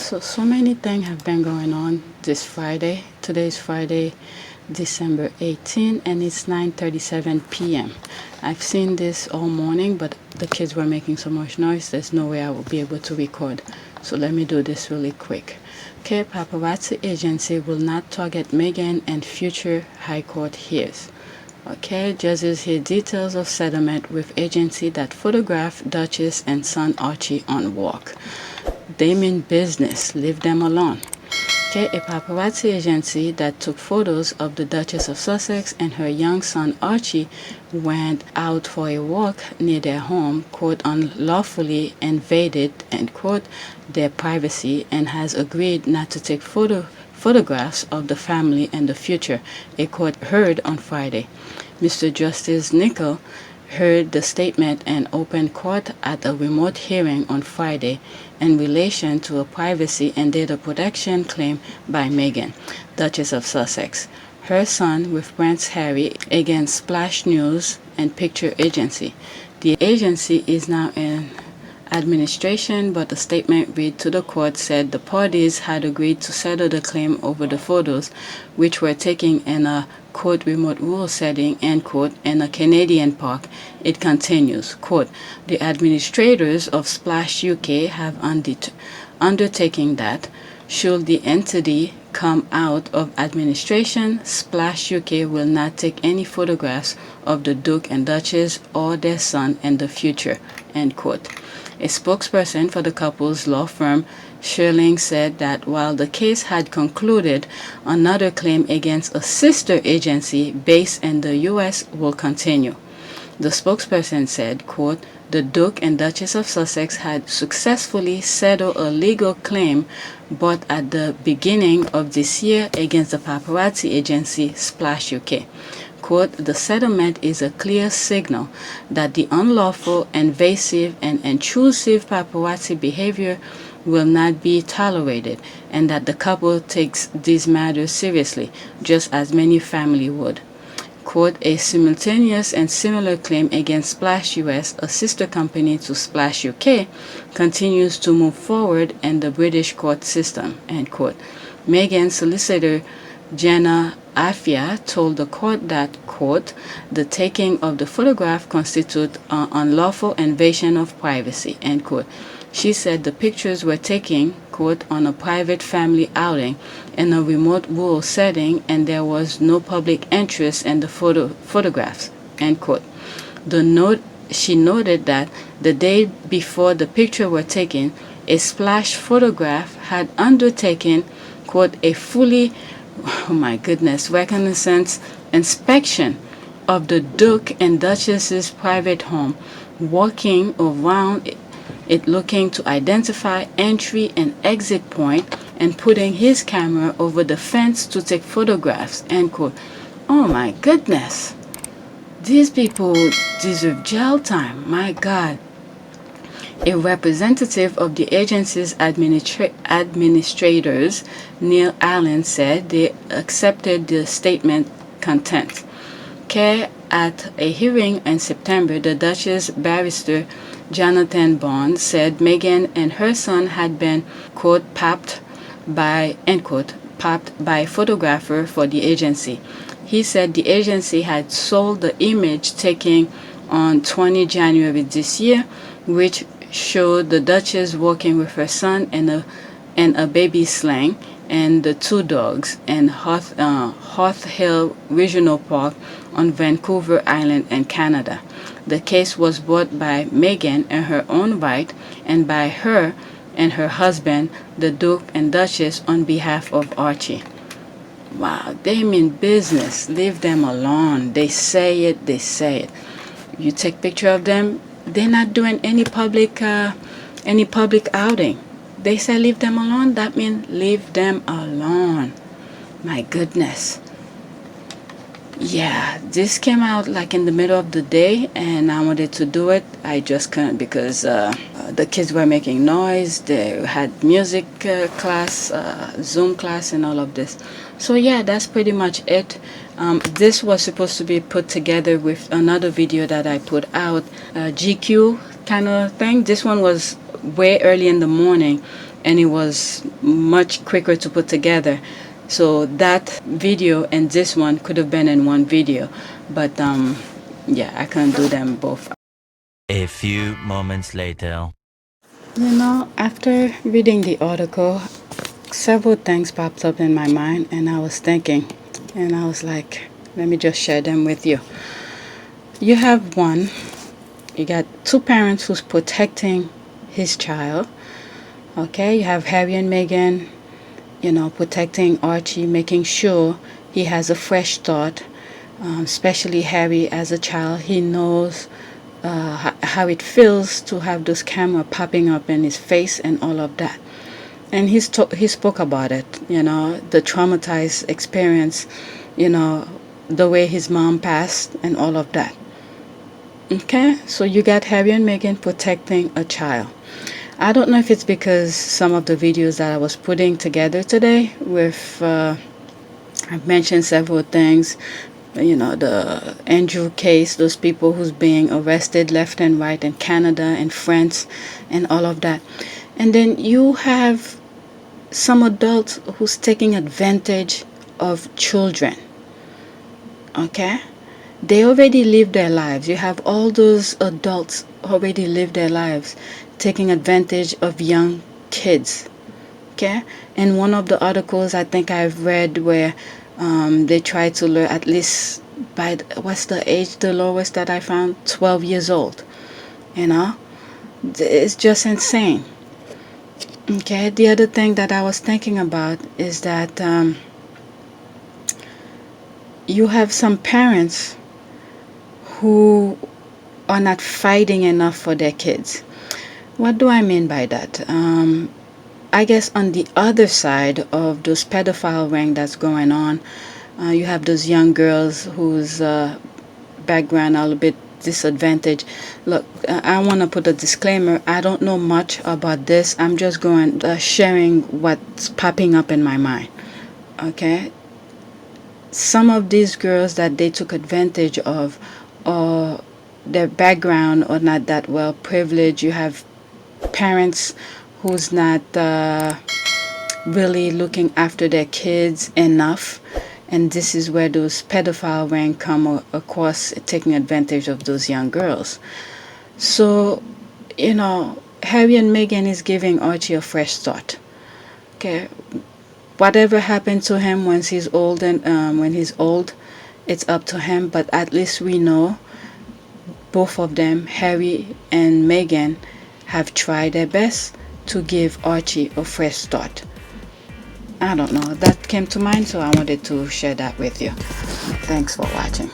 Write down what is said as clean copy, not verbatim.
So many things have been going on this Friday. Today is Friday, December 18, and it's 9:37 p.m. I've seen this all morning, but the kids were making so much noise, there's no way I will be able to record. So let me do this really quick. Okay, Paparazzi agency will not target Meghan and future High Court hears. Okay, judges hear details of settlement with agency that photographed Duchess and son Archie on walk. They mean business, leave them alone. Okay, a paparazzi agency that took photos of the Duchess of Sussex and her young son Archie went out for a walk near their home, quote, unlawfully invaded, end quote, their privacy and has agreed not to take photographs of the family in the future, a court heard on Friday. Mr. Justice Nicol heard the statement and opened court at a remote hearing on Friday in relation to a privacy and data protection claim by Meghan, Duchess of Sussex, her son with Prince Harry against Splash News and Picture Agency. The agency is now in administration, but a statement read to the court said the parties had agreed to settle the claim over the photos, which were taken in a quote remote rural setting, end quote, in a Canadian park. It continues, quote, the administrators of Splash UK have undertaken that should the entity come out of administration, Splash UK will not take any photographs of the Duke and Duchess or their son in the future, end quote. A spokesperson for the couple's law firm, Sherling, said that while the case had concluded, another claim against a sister agency based in the U.S. will continue. The spokesperson said, quote, the Duke and Duchess of Sussex had successfully settled a legal claim brought at the beginning of this year against the paparazzi agency Splash UK. Quote, the settlement is a clear signal that the unlawful, invasive, and intrusive paparazzi behavior will not be tolerated, and that the couple takes these matters seriously, just as many families would. Quote, a simultaneous and similar claim against Splash US, a sister company to Splash UK, continues to move forward in the British court system, end quote. Meghan's solicitor, Jenna Afia, told the court that, quote, the taking of the photograph constitutes an unlawful invasion of privacy, end quote. She said the pictures were taken, quote, on a private family outing in a remote rural setting and there was no public interest in the photographs, end quote. She noted that the day before the pictures were taken, a Splash photograph had undertaken, quote, a fully, oh my goodness, reconnaissance inspection of the Duke and Duchess's private home, walking around it looking to identify entry and exit point and putting his camera over the fence to take photographs, end quote. Oh my goodness. These people deserve jail time. My God. A representative of the agency's administrators, Neil Allen, said they accepted the statement content. At a hearing in September, the Duchess barrister Jonathan Bond said Meghan and her son had been, quote, papped by, end quote, papped by a photographer for the agency. He said the agency had sold the image taken on 20 January this year, which showed the Duchess walking with her son in a baby sling and the two dogs in North Hill Regional Park on Vancouver Island in Canada. The case was brought by Meghan in her own right and by her and her husband, the Duke and Duchess, on behalf of Archie. Wow, they mean business. Leave them alone. They say it, they say it. You take picture of them, they're not doing any public outing. They say leave them alone, that means leave them alone. My goodness. Yeah, this came out like in the middle of the day and I wanted to do it. I just couldn't because the kids were making noise. They had music class, Zoom class and all of this. So yeah, that's pretty much it. This was supposed to be put together with another video that I put out, GQ kind of thing. This one was way early in the morning and it was much quicker to put together. So that video and this one could have been in one video, but yeah, I couldn't do them both. A few moments later. You know, after reading the article, several things popped up in my mind, and I was thinking, and I was like, let me just share them with you. You have one, you got two parents who's protecting his child. Okay, you have Harry and Meghan, you know, protecting Archie, making sure he has a fresh start. Especially Harry as a child, he knows how it feels to have those camera popping up in his face and all of that. And he spoke about it, you know, the traumatized experience, you know, the way his mom passed and all of that. Okay, so you got Harry and Meghan protecting a child. I don't know if it's because some of the videos that I was putting together today with, I've mentioned several things, you know, the Andrew case, those people who's being arrested left and right in Canada and France and all of that. And then you have some adults who's taking advantage of children. Okay? They already live their lives. You have all those adults already live their lives taking advantage of young kids. Okay? In one of the articles I think I've read where they try to learn at least by, what's the age, the lowest that I found? 12 years old. You know? It's just insane. Okay? The other thing that I was thinking about is that you have some parents who are not fighting enough for their kids. What do I mean by that? I guess on the other side of those pedophile ring that's going on, you have those young girls whose background are a little bit disadvantaged. Look, I want to put a disclaimer. I don't know much about this. I'm just going sharing what's popping up in my mind. Okay? Some of these girls that they took advantage of, or their background or not that well privileged. You have parents who's not really looking after their kids enough, and this is where those pedophile ring come across, taking advantage of those young girls. So, you know, Harry and Meghan is giving Archie a fresh start. Okay, whatever happened to him when he's old, it's up to him. But at least we know both of them, Harry and Meghan, have tried their best to give Archie a fresh start. I don't know, that came to mind, so I wanted to share that with you. Thanks for watching.